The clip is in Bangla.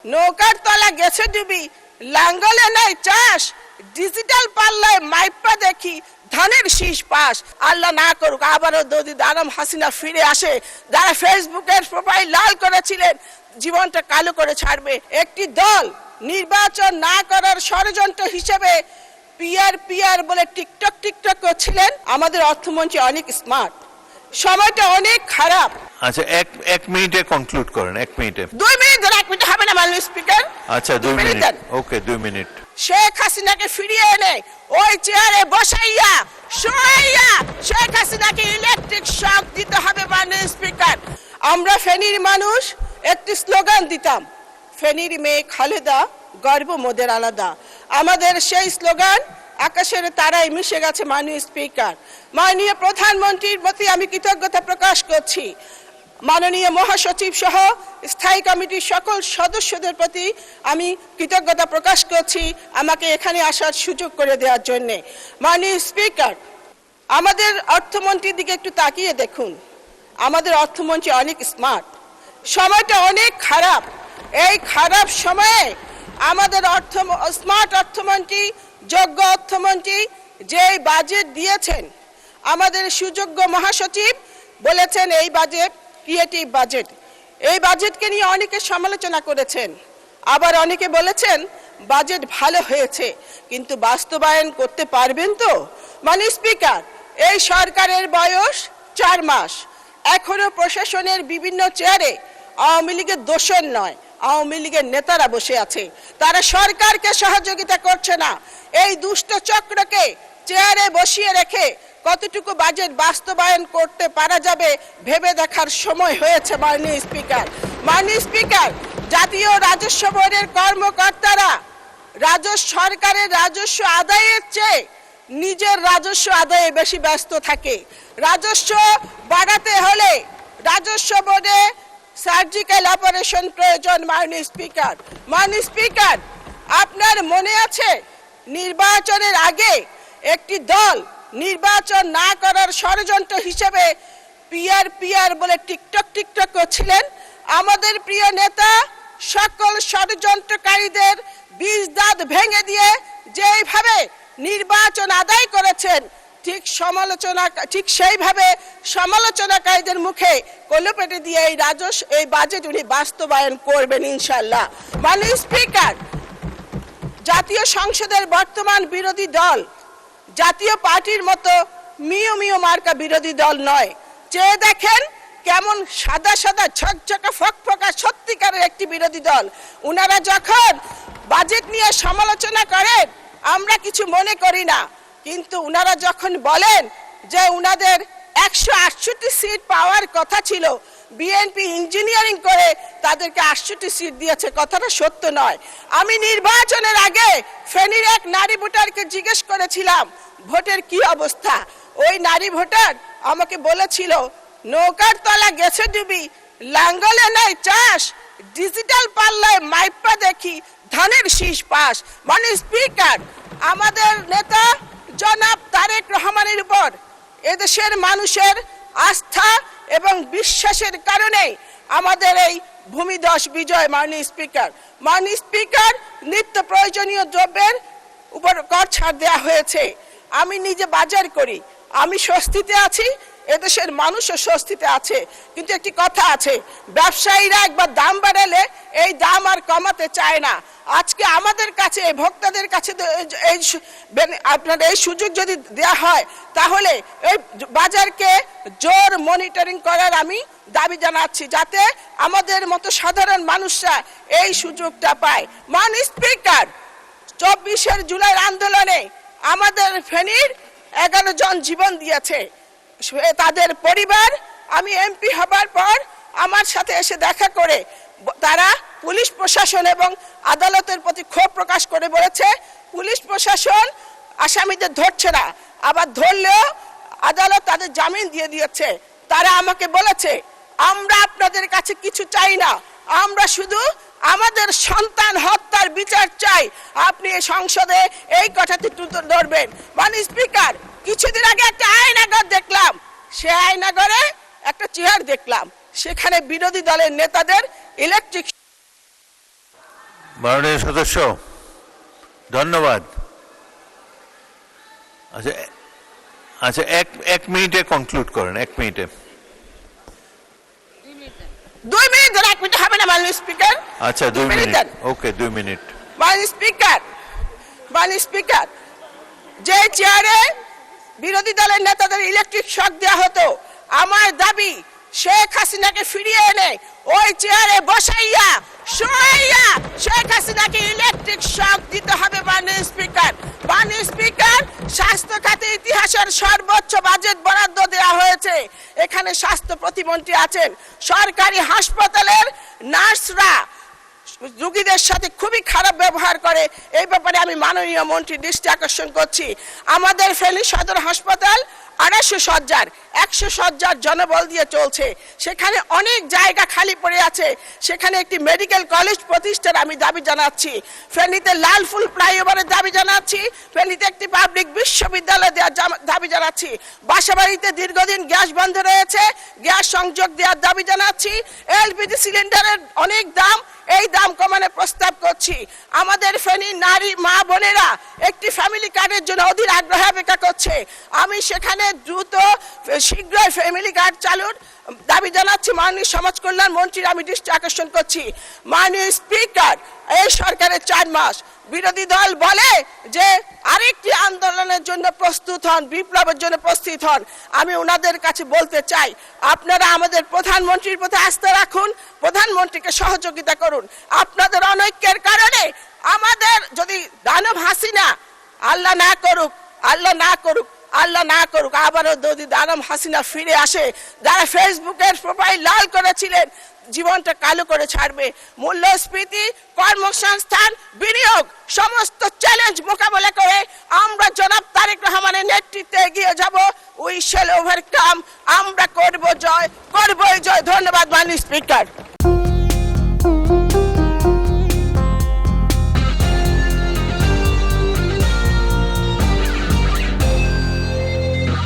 নৌকার তলা গেছে ডুবি, লাঙ্গলে নাই চাষ, ডিজিটাল পাল্লায় মাইপা দেখি ধানের শীষ পাস। আল্লাহ না করুক আবারও যদি বেগম হাসিনা ফিরে আসে, যারা ফেসবুকের প্রোফাইল লাল করেছিলেন জীবনটা কালো করে ছাড়বে। একটি দল নির্বাচন না করার ষড়যন্ত্র হিসেবে পিআর বলে টিকটক করছিলেন। আমাদের অর্থমন্ত্রী অনেক স্মার্ট, সময়টা অনেক খারাপ। আচ্ছা, এক মিনিটে কনক্লুড করেন। 1 মিনিটে 2 মিনিট ধরে 1 মিনিট হবে না মাননীয় স্পিকার। আচ্ছা 2 মিনিট, ওকে 2 মিনিট। শেখ হাসিনাকে ফিরিয়ে এনে ওই চেয়ারে বসাইয়া শোয়াইয়া শেখ হাসিনাকে ইলেকট্রিক শক দিতে হবে মাননীয় স্পিকার। আমরা ফেনীর মানুষ একটি স্লোগান দিতাম, ফেনীর মেয়ে খালেদা, গর্ব মোদের আলাদা। আমাদের সেই স্লোগান আকাশের তারায় মিশে গেছে মাননীয় স্পিকার। মাননীয় প্রধানমন্ত্রীর প্রতি আমি কৃতজ্ঞতা প্রকাশ করছি। মাননীয় মহাসচিব সহ স্থায়ী কমিটির সকল সদস্যদের প্রতি আমি কৃতজ্ঞতা প্রকাশ করছি আমাকে এখানে আসার সুযোগ করে দেওয়ার জন্যে। মাননীয় স্পিকার, আমাদের অর্থমন্ত্রীর দিকে একটু তাকিয়ে দেখুন। আমাদের অর্থমন্ত্রী অনেক স্মার্ট, সময়টা অনেক খারাপ। এই খারাপ সময়ে আমাদের স্মার্ট অর্থমন্ত্রী, যোগ্য অর্থমন্ত্রী যে বাজেট দিয়েছেন, আমাদের সুযোগ্য মহাসচিব বলেছেন এই বাজেট ক্রিয়েটিভ বাজেট। এই বাজেটকে নিয়ে অনেকে সমালোচনা করেছেন, আবার অনেকে বলেছেন বাজেট ভালো হয়েছে, কিন্তু বাস্তবায়ন করতে পারবেন তো? মাননীয় স্পিকার, এই সরকারের বয়স 4 মাস, এখনো প্রশাসনের বিভিন্ন চেয়ারে আওয়ামী লীগের দোসর নয়, আওয়ামী লীগের নেতারা বসে আছে। তারা সরকারকে সহযোগিতা করছে না। এই দুষ্ট চক্রকে চেয়ারে বসিয়ে রেখে কতটুকু বাজেট বাস্তবায়ন করতে পারা যাবে ভেবে দেখার সময় হয়েছে মাননীয় স্পিকার। মাননীয় স্পিকার, জাতীয় রাজস্ব বোর্ডের কর্মকর্তারা সরকারের রাজস্ব আদায়ের চেয়ে নিজের রাজস্ব আদায়ে বেশি ব্যস্ত থাকে। রাজস্ব বাড়াতে হলে রাজস্ব বোর্ডে সার্জিক্যাল অপারেশন প্রয়োজন। মাননীয় স্পিকার, মাননীয় স্পিকার, আপনার মনে আছে নির্বাচনের আগে একটি দল নির্বাচন না করার ষড়যন্ত্র হিসেবে পিআর বলে টিকটক করছিলেন। আমাদের প্রিয় নেতা সকল ষড়যন্ত্রকারীদের বিষ দাঁত ভেঙে দিয়ে যেইভাবে নির্বাচন আদায় করেছেন, ঠিক সেইভাবে সমালোচনাকারীদের মুখে কলপেটে দিয়ে এই বাজেট উনি বাস্তবায়ন করবেন ইনশাল্লাহ। মাননীয় স্পিকার, জাতীয় সংসদের বর্তমান বিরোধী দল জাতীয় পার্টির মতো মিও মার্কা বিরোধী দল নয়। চেয়ে দেখেন কেমন সাদা ঝকঝকা ফকফকা সত্যিকারের একটি বিরোধী দল। উনারা যখন বাজেট নিয়ে সমালোচনা করেন আমরা কিছু মনে করি না, কিন্তু উনারা যখন বলেন যে উনাদের 168 সিট পাওয়ার কথা ছিল, বিএনপি ইঞ্জিনিয়ারিং করে তাদেরকে 68 সিট দিয়েছে, কথাটা সত্য নয়। আমি নির্বাচনের আগে ফেনীর এক নারী ভোটারকে জিজ্ঞেস করেছিলাম ভোটের কি অবস্থা। ওই নারী ভোটার আমাকে বলেছিল নৌকার তলা গেছে ডুবি, লাঙ্গলে নাই চাষ, ডিজিটাল পাল্লায় মাইপা দেখি ধানের শীষ পাস। মাননীয় স্পিকার, আমাদের নেতা জনাব তারেক রহমানের উপর এদেশের মানুষের আস্থা এবং বিশ্বাসের কারণে আমাদের এই ভূমিধস বিজয়। মাননীয় স্পিকার, নিত্য প্রয়োজনীয় দ্রব্যের উপর কর ছাড় দেওয়া হয়েছে। আমি নিজে বাজার করি, আমি স্বস্তিতে আছি, এদেশের মানুষও স্বস্তিতে আছে। কিন্তু একটি কথা আছে, ব্যবসায়ীরা একবার দাম বাড়ালে এই দাম আর কমাতে চায় না। আজকে আমাদের কাছে ভোক্তাদের কাছে আপনার এই সুযোগ যদি দেয়া হয় তাহলে এই বাজারকে জোর মনিটরিং করার আমি দাবি জানাচ্ছি, যাতে আমাদের মতো সাধারণ মানুষরা এই সুযোগটা পায়। মাননীয় স্পিকার, 24 জুলাই আন্দোলনে আমাদের ফেনীর 11 জন জীবন দিয়েছে। তাদের পরিবার আমি এমপি হবার পর আমার সাথে এসে দেখা করে তারা পুলিশ প্রশাসন এবং আদালতের প্রতি ক্ষোভ প্রকাশ করে বলেছে পুলিশ প্রশাসন আসামিদের ধরছে না, আবার ধরলেও আদালত তাদের জামিন দিয়ে দিয়েছে। তারা আমাকে বলেছে আমরা আপনাদের কাছে কিছু চাই না, আমরা শুধু আমাদের সন্তান হত্যার বিচার চাই, আপনি এই সংসদে এই কথাটি তুলে ধরবেন। মাননীয় স্পিকার, কিছুদিন আগে একটা আয়নাগর দেখলাম, সে আয়নাগরে একটা চেয়ার দেখলাম, সেখানে বিরোধী দলের নেতাদের ইলেকট্রিক মাননীয় সদস্য ধন্যবাদ। আচ্ছা আচ্ছা এক মিনিটে কনক্লুড করেন, 1 মিনিটে। 2 মিনিট ধরে 1 মিনিট হবে না মাননীয় স্পিকার। আচ্ছা 2 মিনিট, ওকে 2 মিনিট। মাননীয় স্পিকার, যে চেয়ারে বিরোধী দলের নেতাদের ইলেকট্রিক শক দেওয়া হতো, আমার দাবি শেখ হাসিনাকে ফিরিয়ে এনে ওই চেয়ারে বসাইয়া শোয়াইয়া শেখ হাসিনাকে ইলেকট্রিক শক দিতে হবে। মাননীয় স্পিকার, স্বাস্থ্য খাতে ইতিহাসের সর্বোচ্চ বাজেট বরাদ্দ দেওয়া হয়েছে। এখানে স্বাস্থ্য প্রতিমন্ত্রী আছেন। সরকারি হাসপাতালের নার্সরা রোগীদের সাথে খুবই খারাপ ব্যবহার করে। এই ব্যাপারে আমি মাননীয় মন্ত্রীর দৃষ্টি আকর্ষণ করছি। আমাদের ফেনী সদর হাসপাতাল 250 সজ্জার, 100 সজ্জার জনবল দিয়ে চলছে। সেখানে অনেক জায়গা খালি পড়ে আছে। সেখানে একটি মেডিকেল কলেজ প্রতিষ্ঠার আমি দাবি জানাচ্ছি। ফেনীতে লালফুল ফ্লাইওভারের দাবি জানাচ্ছি। ফেনীতে একটি পাবলিক বিশ্ববিদ্যালয় দেওয়ার দাবি জানাচ্ছি। বাসাবাড়িতে দীর্ঘদিন গ্যাস বন্ধ রয়েছে, গ্যাস সংযোগ দেওয়ার দাবি জানাচ্ছি। এলপিজি সিলিন্ডারের অনেক দাম, এই দাম কমানোর প্রস্তাব করছি। আমাদের ফেনী নারী মা বোনেরা একটি ফ্যামিলি কার্ডের জন্য অধীর আগ্রহে অপেক্ষা করছে। আমি সেখানে দ্রুত শীঘ্রই ফ্যামিলি কার্ড চালুর দাবি জানাচ্ছি। মাননীয় সমাজ কল্যাণ মন্ত্রীর আমি দৃষ্টি আকর্ষণ করছি। মাননীয় স্পিকার, এই সরকারের 4 মাস, বিরোধী দল বলে যে আরেকটি আন্দোলনের জন্য প্রস্তুত হন, বিপ্লবের জন্য প্রস্তুত হন। আমি ওনাদের কাছে বলতে চাই, আপনারা আমাদের প্রধানমন্ত্রীর প্রতি আস্থা রাখুন, প্রধানমন্ত্রীকে সহযোগিতা করুন। আপনাদের অনৈক্যের কারণে আমাদের যদি দানব হাসিনা, আল্লাহ না করুক আবারও যদি দানব হাসিনা ফিরে আসে, যারা ফেসবুকের প্রোফাইল লাল করেছিলেন জীবনটা কালো করে ছাড়বে। মূল্যস্ফীতি, কর্মসংস্থান, বিনিয়োগ সমস্ত চ্যালেঞ্জ মোকাবেলা করে আমরা জনাব তারেক রহমানের নেতৃত্বে এগিয়ে যাব। We shall overcome. আমরা করবই জয়। ধন্যবাদ মাননীয় স্পিকার।